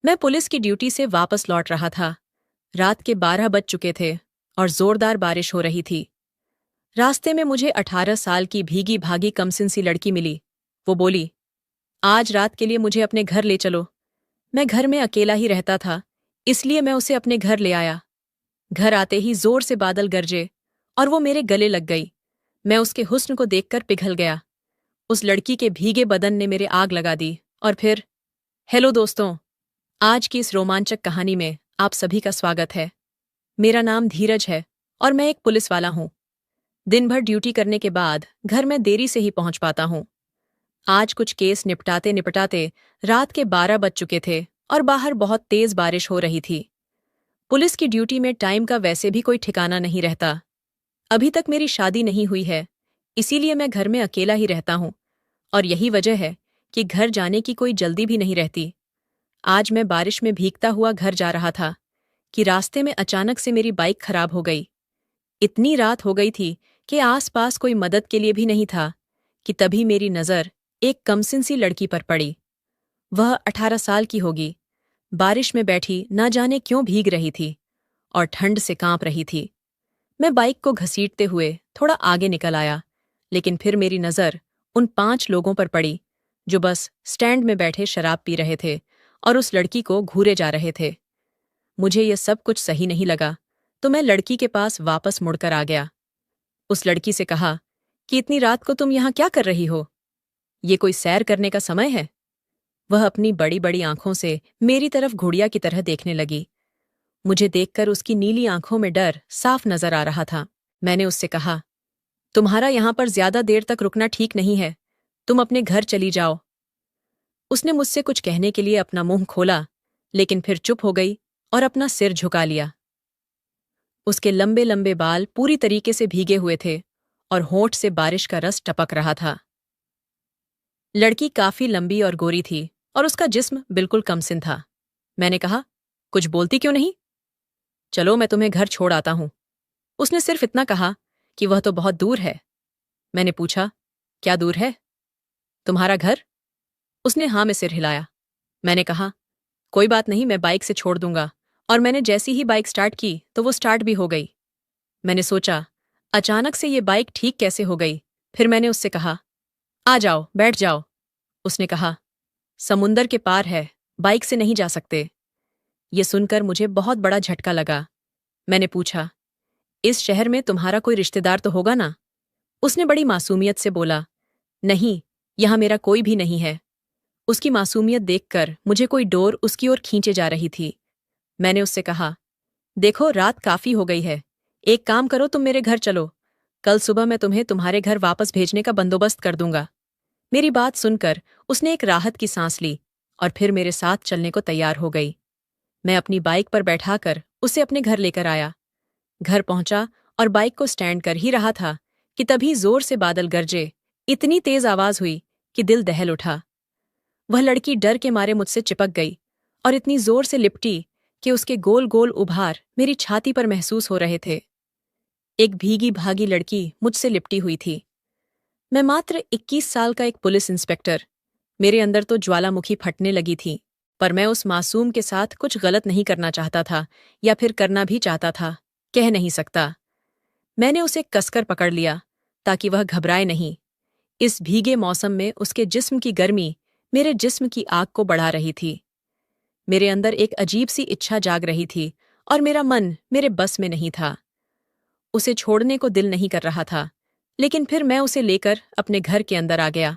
मैं पुलिस की ड्यूटी से वापस लौट रहा था। रात के 12 बज चुके थे और जोरदार बारिश हो रही थी। रास्ते में मुझे 18 साल की भीगी भागी कमसिन सी लड़की मिली। वो बोली, आज रात के लिए मुझे अपने घर ले चलो। मैं घर में अकेला ही रहता था, इसलिए मैं उसे अपने घर ले आया। घर आते ही जोर से बादल गरजे और वो मेरे गले लग गई। मैं उसके हुस्न को देखकर पिघल गया। उस लड़की के भीगे बदन ने मेरे आग लगा दी। और फिर, हेलो दोस्तों, आज की इस रोमांचक कहानी में आप सभी का स्वागत है। मेरा नाम धीरज है और मैं एक पुलिस वाला हूँ। दिन भर ड्यूटी करने के बाद घर में देरी से ही पहुंच पाता हूँ। आज कुछ केस निपटाते निपटाते रात के 12 बज चुके थे और बाहर बहुत तेज बारिश हो रही थी। पुलिस की ड्यूटी में टाइम का वैसे भी कोई ठिकाना नहीं रहता। अभी तक मेरी शादी नहीं हुई है, इसीलिए मैं घर में अकेला ही रहता हूँ और यही वजह है कि घर जाने की कोई जल्दी भी नहीं रहती। आज मैं बारिश में भीगता हुआ घर जा रहा था कि रास्ते में अचानक से मेरी बाइक खराब हो गई। इतनी रात हो गई थी कि आसपास कोई मदद के लिए भी नहीं था कि तभी मेरी नज़र एक कमसिन सी लड़की पर पड़ी। वह 18 साल की होगी। बारिश में बैठी न जाने क्यों भीग रही थी और ठंड से कांप रही थी। मैं बाइक को घसीटते हुए थोड़ा आगे निकल आया, लेकिन फिर मेरी नज़र उन 5 लोगों पर पड़ी जो बस स्टैंड में बैठे शराब पी रहे थे और उस लड़की को घूरे जा रहे थे। मुझे यह सब कुछ सही नहीं लगा, तो मैं लड़की के पास वापस मुड़कर आ गया। उस लड़की से कहा कि इतनी रात को तुम यहाँ क्या कर रही हो? ये कोई सैर करने का समय है? वह अपनी बड़ी बड़ी आंखों से मेरी तरफ घुड़िया की तरह देखने लगी। मुझे देखकर उसकी नीली आंखों में डर साफ नजर आ रहा था। मैंने उससे कहा, तुम्हारा यहां पर ज्यादा देर तक रुकना ठीक नहीं है, तुम अपने घर चली जाओ। उसने मुझसे कुछ कहने के लिए अपना मुंह खोला, लेकिन फिर चुप हो गई और अपना सिर झुका लिया। उसके लंबे लंबे बाल पूरी तरीके से भीगे हुए थे और होंठ से बारिश का रस टपक रहा था। लड़की काफी लंबी और गोरी थी और उसका जिस्म बिल्कुल कमसिन था। मैंने कहा, कुछ बोलती क्यों नहीं? चलो मैं तुम्हें घर छोड़ आता हूं। उसने सिर्फ इतना कहा कि वह तो बहुत दूर है। मैंने पूछा, क्या दूर है? तुम्हारा घर? उसने हाँ में सिर हिलाया। मैंने कहा, कोई बात नहीं, मैं बाइक से छोड़ दूंगा। और मैंने जैसी ही बाइक स्टार्ट की तो वो स्टार्ट भी हो गई। मैंने सोचा, अचानक से ये बाइक ठीक कैसे हो गई? फिर मैंने उससे कहा, आ जाओ, बैठ जाओ। उसने कहा, समुंदर के पार है, बाइक से नहीं जा सकते। ये सुनकर मुझे बहुत बड़ा झटका लगा। मैंने पूछा, इस शहर में तुम्हारा कोई रिश्तेदार तो होगा ना? उसने बड़ी मासूमियत से बोला, नहीं, यहां मेरा कोई भी नहीं है। उसकी मासूमियत देखकर मुझे कोई डोर उसकी ओर खींचे जा रही थी। मैंने उससे कहा, देखो रात काफी हो गई है, एक काम करो, तुम मेरे घर चलो। कल सुबह मैं तुम्हें तुम्हारे घर वापस भेजने का बंदोबस्त कर दूंगा। मेरी बात सुनकर उसने एक राहत की सांस ली और फिर मेरे साथ चलने को तैयार हो गई। मैं अपनी बाइक पर बैठाकर उसे अपने घर लेकर आया। घर पहुंचा और बाइक को स्टैंड कर ही रहा था कि तभी जोर से बादल गरजे। इतनी तेज आवाज हुई कि दिल दहल उठा। वह लड़की डर के मारे मुझसे चिपक गई और इतनी जोर से लिपटी कि उसके गोल गोल उभार मेरी छाती पर महसूस हो रहे थे। एक भीगी भागी लड़की मुझसे लिपटी हुई थी। मैं मात्र 21 साल का एक पुलिस इंस्पेक्टर। मेरे अंदर तो ज्वालामुखी फटने लगी थी, पर मैं उस मासूम के साथ कुछ गलत नहीं करना चाहता था, या फिर करना भी चाहता था, कह नहीं सकता। मैंने उसे कसकर पकड़ लिया ताकि वह घबराए नहीं। इस भीगे मौसम में उसके जिस्म की गर्मी मेरे जिस्म की आग को बढ़ा रही थी। मेरे अंदर एक अजीब सी इच्छा जाग रही थी और मेरा मन मेरे बस में नहीं था। उसे छोड़ने को दिल नहीं कर रहा था, लेकिन फिर मैं उसे लेकर अपने घर के अंदर आ गया।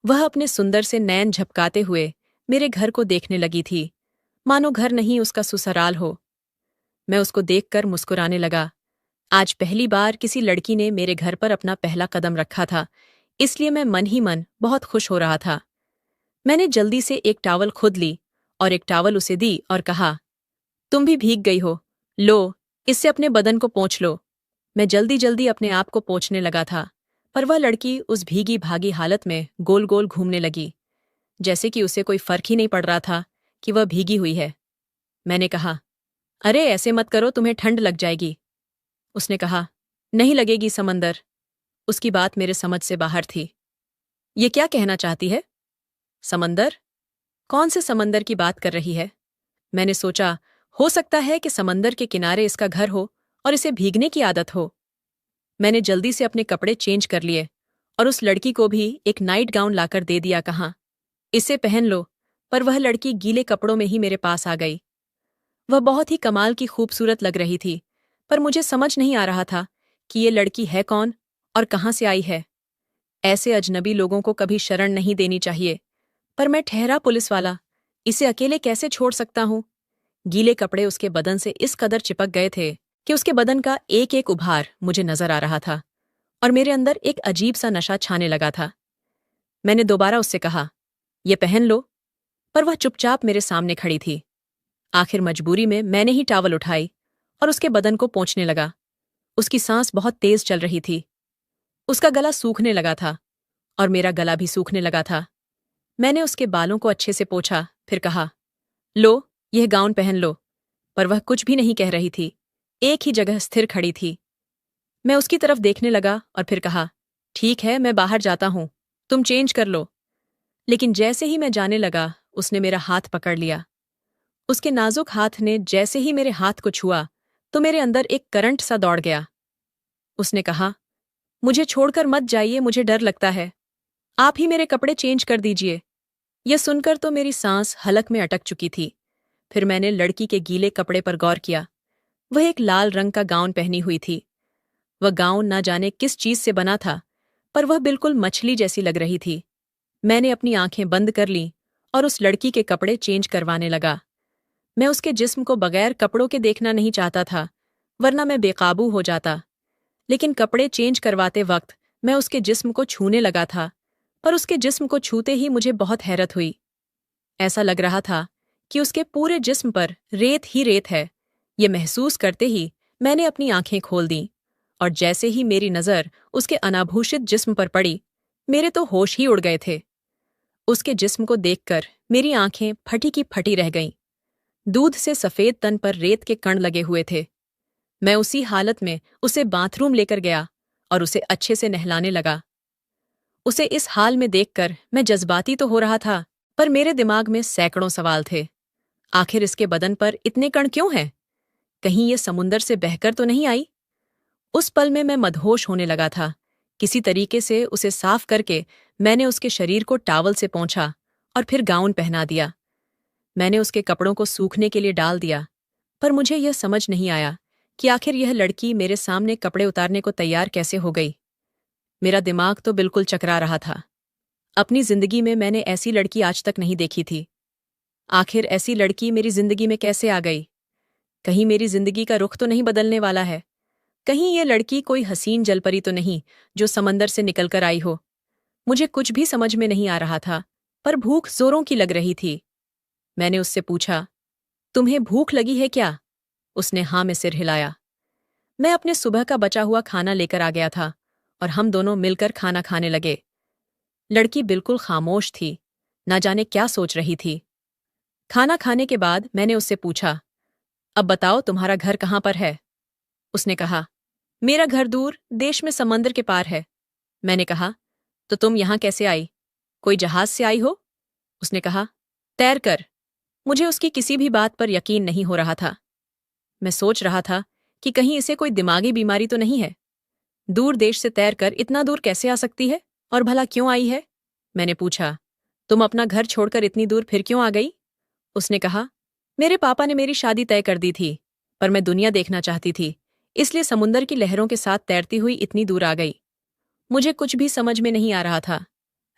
वह अपने सुंदर से नैन झपकाते हुए मेरे घर को देखने लगी थी, मानो घर नहीं उसका ससुराल हो। मैं उसको देखकर मुस्कुराने लगा। आज पहली बार किसी लड़की ने मेरे घर पर अपना पहला कदम रखा था, इसलिए मैं मन ही मन बहुत खुश हो रहा था। मैंने जल्दी से एक टॉवल खुद ली और एक टॉवल उसे दी और कहा, तुम भी भीग गई हो, लो, इससे अपने बदन को पोंछ लो। मैं जल्दी जल्दी अपने आप को पोंछने लगा था, पर वह लड़की उस भीगी भागी हालत में गोल गोल घूमने लगी, जैसे कि उसे कोई फर्क ही नहीं पड़ रहा था कि वह भीगी हुई है। मैंने कहा, अरे ऐसे मत करो, तुम्हें ठंड लग जाएगी। उसने कहा, नहीं लगेगी समंदर। उसकी बात मेरे समझ से बाहर थी। ये क्या कहना चाहती है? समंदर? कौन से समंदर की बात कर रही है? मैंने सोचा, हो सकता है कि समंदर के किनारे इसका घर हो और इसे भीगने की आदत हो। मैंने जल्दी से अपने कपड़े चेंज कर लिए और उस लड़की को भी एक नाइट गाउन लाकर दे दिया। कहा, इसे पहन लो। पर वह लड़की गीले कपड़ों में ही मेरे पास आ गई। वह बहुत ही कमाल की खूबसूरत लग रही थी, पर मुझे समझ नहीं आ रहा था कि ये लड़की है कौन और कहाँ से आई है। ऐसे अजनबी लोगों को कभी शरण नहीं देनी चाहिए, पर मैं ठहरा पुलिस वाला, इसे अकेले कैसे छोड़ सकता हूँ? गीले कपड़े उसके बदन से इस कदर चिपक गए थे कि उसके बदन का एक एक उभार मुझे नजर आ रहा था और मेरे अंदर एक अजीब सा नशा छाने लगा था। मैंने दोबारा उससे कहा, ये पहन लो, पर वह चुपचाप मेरे सामने खड़ी थी। आखिर मजबूरी में मैंने ही टॉवल उठाई और उसके बदन को पोंछने लगा। उसकी सांस बहुत तेज चल रही थी। उसका गला सूखने लगा था और मेरा गला भी सूखने लगा था। मैंने उसके बालों को अच्छे से पोंछा, फिर कहा, लो, यह गाउन पहन लो। पर वह कुछ भी नहीं कह रही थी, एक ही जगह स्थिर खड़ी थी। मैं उसकी तरफ देखने लगा और फिर कहा, ठीक है, मैं बाहर जाता हूं, तुम चेंज कर लो। लेकिन जैसे ही मैं जाने लगा, उसने मेरा हाथ पकड़ लिया। उसके नाजुक हाथ ने जैसे ही मेरे हाथ को छुआ तो मेरे अंदर एक करंट सा दौड़ गया। उसने कहा, मुझे छोड़कर मत जाइए, मुझे डर लगता है। आप ही मेरे कपड़े चेंज कर दीजिए। यह सुनकर तो मेरी सांस हलक में अटक चुकी थी। फिर मैंने लड़की के गीले कपड़े पर गौर किया। वह एक लाल रंग का गाउन पहनी हुई थी। वह गाउन ना जाने किस चीज से बना था, पर वह बिल्कुल मछली जैसी लग रही थी। मैंने अपनी आंखें बंद कर लीं और उस लड़की के कपड़े चेंज करवाने लगा। मैं उसके जिस्म को बगैर कपड़ों के देखना नहीं चाहता था, वरना मैं बेकाबू हो जाता। लेकिन कपड़े चेंज करवाते वक्त मैं उसके जिस्म को छूने लगा था, पर उसके जिस्म को छूते ही मुझे बहुत हैरत हुई। ऐसा लग रहा था कि उसके पूरे जिस्म पर रेत ही रेत है। ये महसूस करते ही मैंने अपनी आंखें खोल दीं और जैसे ही मेरी नज़र उसके अनाभूषित जिस्म पर पड़ी, मेरे तो होश ही उड़ गए थे। उसके जिस्म को देखकर मेरी आंखें फटी की फटी रह गईं। दूध से सफेद तन पर रेत के कण लगे हुए थे। मैं उसी हालत में उसे बाथरूम लेकर गया और उसे अच्छे से नहलाने लगा। उसे इस हाल में देखकर मैं जज्बाती तो हो रहा था, पर मेरे दिमाग में सैकड़ों सवाल थे। आखिर इसके बदन पर इतने कण क्यों हैं? कहीं ये समुंदर से बहकर तो नहीं आई? उस पल में मैं मदहोश होने लगा था। किसी तरीके से उसे साफ करके मैंने उसके शरीर को टॉवल से पोंछा और फिर गाउन पहना दिया। मैंने उसके कपड़ों को सूखने के लिए डाल दिया, पर मुझे यह समझ नहीं आया कि आखिर यह लड़की मेरे सामने कपड़े उतारने को तैयार कैसे हो गई। मेरा दिमाग तो बिल्कुल चकरा रहा था। अपनी जिंदगी में मैंने ऐसी लड़की आज तक नहीं देखी थी। आखिर ऐसी लड़की मेरी जिंदगी में कैसे आ गई? कहीं मेरी जिंदगी का रुख तो नहीं बदलने वाला है? कहीं ये लड़की कोई हसीन जलपरी तो नहीं जो समंदर से निकलकर आई हो? मुझे कुछ भी समझ में नहीं आ रहा था, पर भूख जोरों की लग रही थी। मैंने उससे पूछा, तुम्हें भूख लगी है क्या? उसने हाँ में सिर हिलाया। मैं अपने सुबह का बचा हुआ खाना लेकर आ गया था और हम दोनों मिलकर खाना खाने लगे। लड़की बिल्कुल खामोश थी, ना जाने क्या सोच रही थी। खाना खाने के बाद मैंने उससे पूछा, अब बताओ तुम्हारा घर कहाँ पर है? उसने कहा, मेरा घर दूर देश में समंदर के पार है। मैंने कहा, तो तुम यहां कैसे आई? कोई जहाज से आई हो? उसने कहा, तैर कर। मुझे उसकी किसी भी बात पर यकीन नहीं हो रहा था। मैं सोच रहा था कि कहीं इसे कोई दिमागी बीमारी तो नहीं है। दूर देश से तैरकर इतना दूर कैसे आ सकती है और भला क्यों आई है? मैंने पूछा, तुम अपना घर छोड़कर इतनी दूर फिर क्यों आ गई? उसने कहा, मेरे पापा ने मेरी शादी तय कर दी थी, पर मैं दुनिया देखना चाहती थी, इसलिए समुंदर की लहरों के साथ तैरती हुई इतनी दूर आ गई। मुझे कुछ भी समझ में नहीं आ रहा था।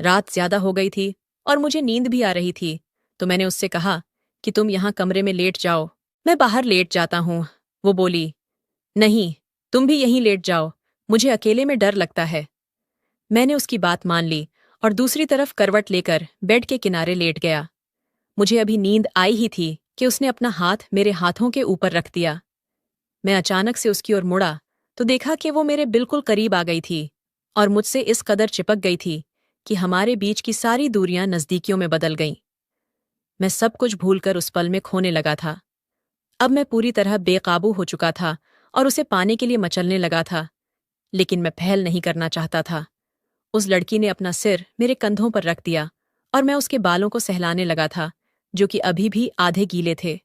रात ज्यादा हो गई थी और मुझे नींद भी आ रही थी, तो मैंने उससे कहा कि तुम यहाँ कमरे में लेट जाओ, मैं बाहर लेट जाता हूँ। वो बोली, नहीं, तुम भी यहीं लेट जाओ, मुझे अकेले में डर लगता है। मैंने उसकी बात मान ली और दूसरी तरफ करवट लेकर बेड के किनारे लेट गया। मुझे अभी नींद आई ही थी कि उसने अपना हाथ मेरे हाथों के ऊपर रख दिया। मैं अचानक से उसकी ओर मुड़ा तो देखा कि वो मेरे बिल्कुल करीब आ गई थी और मुझसे इस कदर चिपक गई थी कि हमारे बीच की सारी दूरियां नजदीकियों में बदल गईं। मैं सब कुछ भूलकर उस पल में खोने लगा था। अब मैं पूरी तरह बेकाबू हो चुका था और उसे पाने के लिए मचलने लगा था, लेकिन मैं पहल नहीं करना चाहता था। उस लड़की ने अपना सिर मेरे कंधों पर रख दिया और मैं उसके बालों को सहलाने लगा था जो कि अभी भी आधे गीले थे।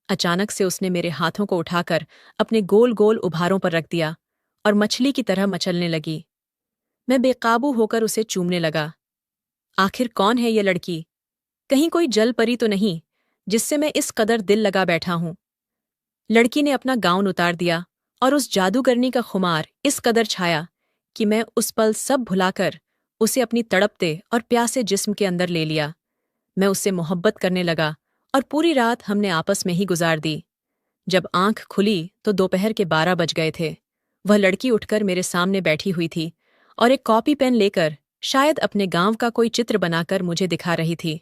अचानक से उसने मेरे हाथों को उठाकर अपने गोल गोल उभारों पर रख दिया और मछली की तरह मचलने लगी। मैं बेकाबू होकर उसे चूमने लगा। आखिर कौन है ये लड़की? कहीं कोई जल परी तो नहीं जिससे मैं इस कदर दिल लगा बैठा हूं? लड़की ने अपना गाउन उतार दिया और उस जादूगरनी का खुमार इस कदर छाया कि मैं उस पल सब भुलाकर उसे अपनी तड़पते और प्यासे जिस्म के अंदर ले लिया। मैं उससे मोहब्बत करने लगा और पूरी रात हमने आपस में ही गुजार दी। जब आंख खुली तो दोपहर के 12 बज गए थे। वह लड़की उठकर मेरे सामने बैठी हुई थी और एक कॉपी पेन लेकर शायद अपने गांव का कोई चित्र बनाकर मुझे दिखा रही थी।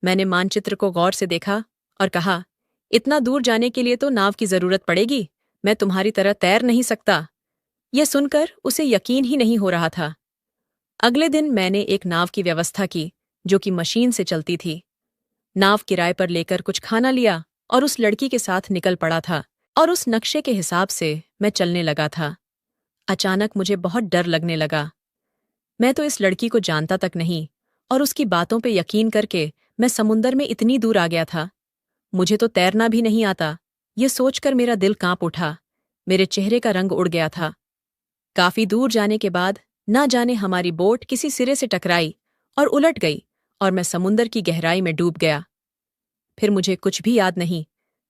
मैंने मानचित्र को गौर से देखा और कहा, इतना दूर जाने के लिए तो नाव की जरूरत पड़ेगी, मैं तुम्हारी तरह तैर नहीं सकता। यह सुनकर उसे यकीन ही नहीं हो रहा था। अगले दिन मैंने एक नाव की व्यवस्था की जो कि मशीन से चलती थी। नाव किराए पर लेकर कुछ खाना लिया और उस लड़की के साथ निकल पड़ा था और उस नक्शे के हिसाब से मैं चलने लगा था। अचानक मुझे बहुत डर लगने लगा। मैं तो इस लड़की को जानता तक नहीं और उसकी बातों पे यकीन करके मैं समुंदर में इतनी दूर आ गया था। मुझे तो तैरना भी नहीं आता। ये सोचकर मेरा दिल कांप उठा। मेरे चेहरे का रंग उड़ गया था। काफी दूर जाने के बाद ना जाने हमारी बोट किसी सिरे से टकराई और उलट गई और मैं समुंदर की गहराई में डूब गया। फिर मुझे कुछ भी याद नहीं।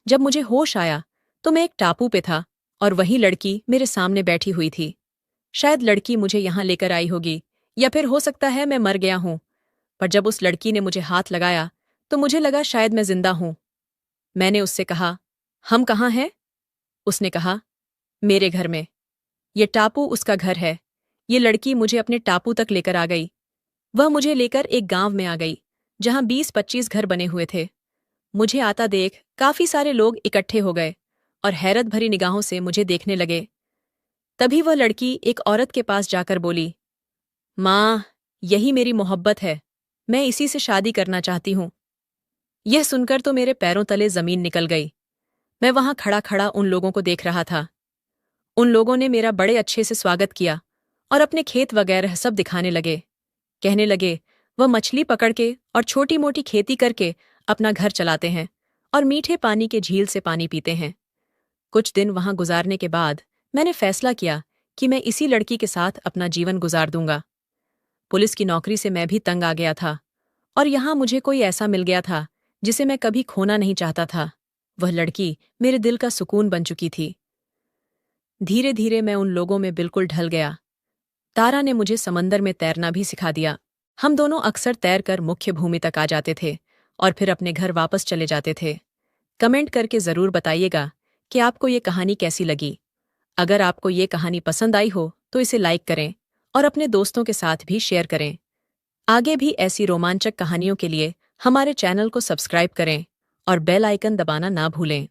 जब मुझे होश आया तो मैं एक टापू पे था और वही लड़की मेरे सामने बैठी हुई थी। शायद लड़की मुझे यहां लेकर आई होगी या फिर हो सकता है मैं मर गया हूं। पर जब उस लड़की ने मुझे हाथ लगाया तो मुझे लगा शायद मैं जिंदा हूं। मैंने उससे कहा, हम कहाँ हैं? उसने कहा, मेरे घर में। ये टापू उसका घर है। ये लड़की मुझे अपने टापू तक लेकर आ गई। वह मुझे लेकर एक गांव में आ गई जहां 20-25 घर बने हुए थे। मुझे आता देख काफी सारे लोग इकट्ठे हो गए और हैरत भरी निगाहों से मुझे देखने लगे। तभी वह लड़की एक औरत के पास जाकर बोली, माँ, यही मेरी मोहब्बत है। मैं इसी से शादी करना चाहती हूँ। यह सुनकर तो मेरे पैरों तले जमीन निकल गई। मैं वहां खड़ा खड़ा उन लोगों को देख रहा था। उन लोगों ने मेरा बड़े अच्छे से स्वागत किया और अपने खेत वगैरह सब दिखाने लगे। कहने लगे वह मछली पकड़ के और छोटी मोटी खेती करके अपना घर चलाते हैं और मीठे पानी के झील से पानी पीते हैं। कुछ दिन वहां गुजारने के बाद मैंने फैसला किया कि मैं इसी लड़की के साथ अपना जीवन गुजार दूंगा। पुलिस की नौकरी से मैं भी तंग आ गया था और यहां मुझे कोई ऐसा मिल गया था जिसे मैं कभी खोना नहीं चाहता था। वह लड़की मेरे दिल का सुकून बन चुकी थी। धीरे धीरे मैं उन लोगों में बिल्कुल ढल गया। तारा ने मुझे समंदर में तैरना भी सिखा दिया। हम दोनों अक्सर तैरकर मुख्य भूमि तक आ जाते थे और फिर अपने घर वापस चले जाते थे। कमेंट करके जरूर बताइएगा कि आपको ये कहानी कैसी लगी। अगर आपको ये कहानी पसंद आई हो तो इसे लाइक करें और अपने दोस्तों के साथ भी शेयर करें। आगे भी ऐसी रोमांचक कहानियों के लिए हमारे चैनल को सब्सक्राइब करें और बेल आइकन दबाना ना भूलें।